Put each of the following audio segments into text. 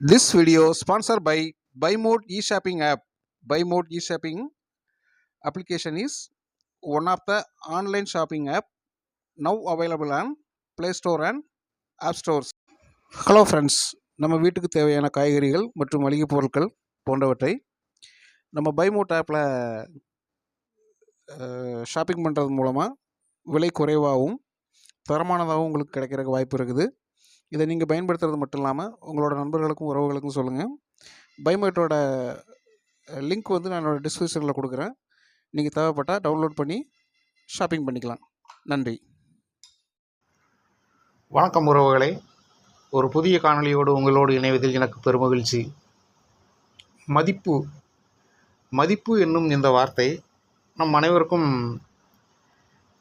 This video sponsored by BuyMode e-shopping app. BuyMode e-shopping application is one of the online shopping app now available on Play Store and App Stores. Hello friends, நம்ம வீட்டுக்கு தேவையான காய்கறிகள் மற்றும் மளிகை பொருட்கள் போன்றவற்றை நம்ம பைமோட் ஆப்பில் ஷாப்பிங் பண்ணுறது மூலமாக விலை குறைவாகவும் தரமானதாகவும் உங்களுக்கு கிடைக்கிறதுக்கு வாய்ப்பு இருக்குது. இதை நீங்கள் பயன்படுத்துறது மட்டும் இல்லாமல் உங்களோட நண்பர்களுக்கும் உறவுகளுக்கும் சொல்லுங்கள். பைமோட்டோட லிங்க் வந்து நான் என்னோடய டிஸ்கிரிப்ஷனில் கொடுக்குறேன். நீங்கள் தேவைப்பட்டால் டவுன்லோட் பண்ணி ஷாப்பிங் பண்ணிக்கலாம். நன்றி. வணக்கம் உறவுகளே, ஒரு புதிய காணொளியோடு உங்களோடு இணைவதில் எனக்கு பெருமகிழ்ச்சி. மதிப்பு என்னும் இந்த வார்த்தை நம் அனைவருக்கும்,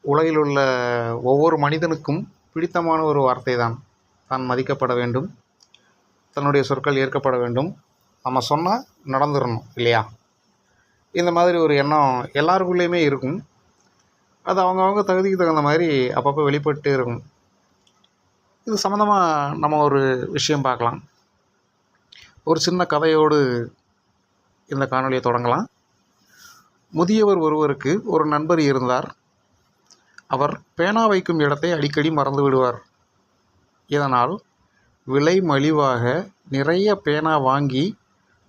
உலகில் உள்ள ஒவ்வொரு மனிதனுக்கும் பிடித்தமான ஒரு வார்த்தை தான். தான் மதிக்கப்பட வேண்டும், தன்னுடைய சொற்கள் ஏற்கப்பட வேண்டும், நம்ம சொன்னால் நடந்துடணும் இல்லையா? இந்த மாதிரி ஒரு எண்ணம் எல்லாருக்குள்ளேயுமே இருக்கும். அது அவங்கவுங்க தகுதிக்கு தகுந்த மாதிரி அப்பப்போ வெளிப்பட்டு இருக்கும். இது சம்மந்தமாக நம்ம ஒரு விஷயம் பார்க்கலாம். ஒரு சின்ன கதையோடு இந்த காணொலியை தொடங்கலாம். முதியவர் ஒருவருக்கு ஒரு நண்பர் இருந்தார். அவர் பேனா வைக்கும் இடத்தை அடிக்கடி மறந்து விடுவார். இதனால் விலை மலிவாக நிறைய பேனா வாங்கி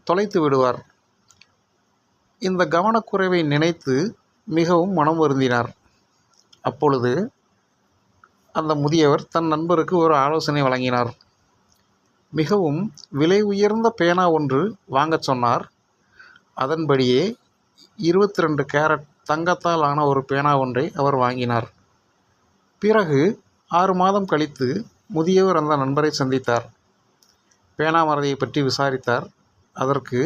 தொலைத்து விடுவார். இந்த கவனக்குறைவை நினைத்து மிகவும் மனம் வருந்தினார். அப்பொழுது அந்த முதியவர் தன் நண்பருக்கு ஒரு ஆலோசனை வழங்கினார். மிகவும் விலை உயர்ந்த பேனா ஒன்று வாங்கச் சொன்னார். அதன்படியே 22 கேரட் தங்கத்தால் ஆன ஒரு பேனா ஒன்றை அவர் வாங்கினார். பிறகு 6 மாதம் கழித்து முதியவர் அந்த நண்பரை சந்தித்தார். பேனா மறதியை பற்றி விசாரித்தார். அதற்கு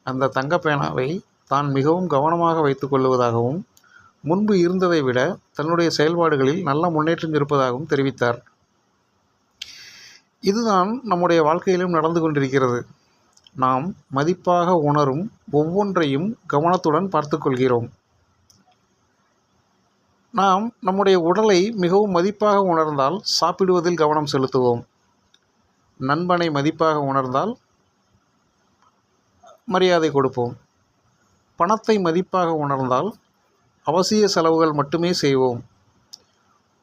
அந்த தங்க பேனாவை தான் மிகவும் கவனமாக வைத்து கொள்வதாகவும் முன்பு இருந்ததை விட தன்னுடைய செயல்பாடுகளில் நல்ல முன்னேற்றம் இருப்பதாகவும் தெரிவித்தார். இதுதான் நம்முடைய வாழ்க்கையிலும் நடந்து கொண்டிருக்கிறது. நாம் மதிப்பாக உணரும் ஒவ்வொன்றையும் கவனத்துடன் பார்த்து கொள்கிறோம். நாம் நம்முடைய உடலை மிகவும் மதிப்பாக உணர்ந்தால் சாப்பிடுவதில் கவனம் செலுத்துவோம். நண்பனை மதிப்பாக உணர்ந்தால் மரியாதை கொடுப்போம். பணத்தை மதிப்பாக உணர்ந்தால் அவசிய செலவுகள் மட்டுமே செய்வோம்.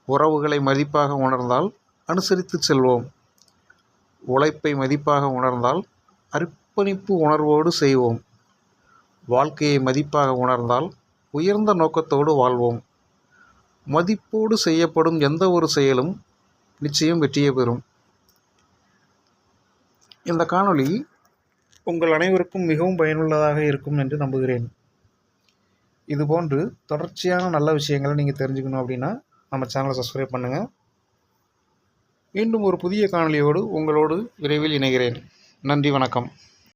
உறவுகளை மதிப்பாக உணர்ந்தால் அனுசரித்து செல்வோம். உழைப்பை மதிப்பாக உணர்ந்தால் அர்ப்பணிப்பு உணர்வோடு செய்வோம். வாழ்க்கையை மதிப்பாக உணர்ந்தால் உயர்ந்த நோக்கத்தோடு வாழ்வோம். மதிப்போடு செய்யப்படும் எந்த ஒரு செயலும் நிச்சயம் வெற்றியை பெறும். இந்த காணொளி உங்கள் அனைவருக்கும் மிகவும் பயனுள்ளதாக இருக்கும் என்று நம்புகிறேன். இதுபோன்று தொடர்ச்சியான நல்ல விஷயங்களை நீங்கள் தெரிஞ்சுக்கணும் அப்படின்னா நம்ம சேனலை சப்ஸ்கிரைப் பண்ணுங்கள். மீண்டும் ஒரு புதிய காணொளியோடு உங்களோடு விரைவில் இணைகிறேன். நன்றி, வணக்கம்.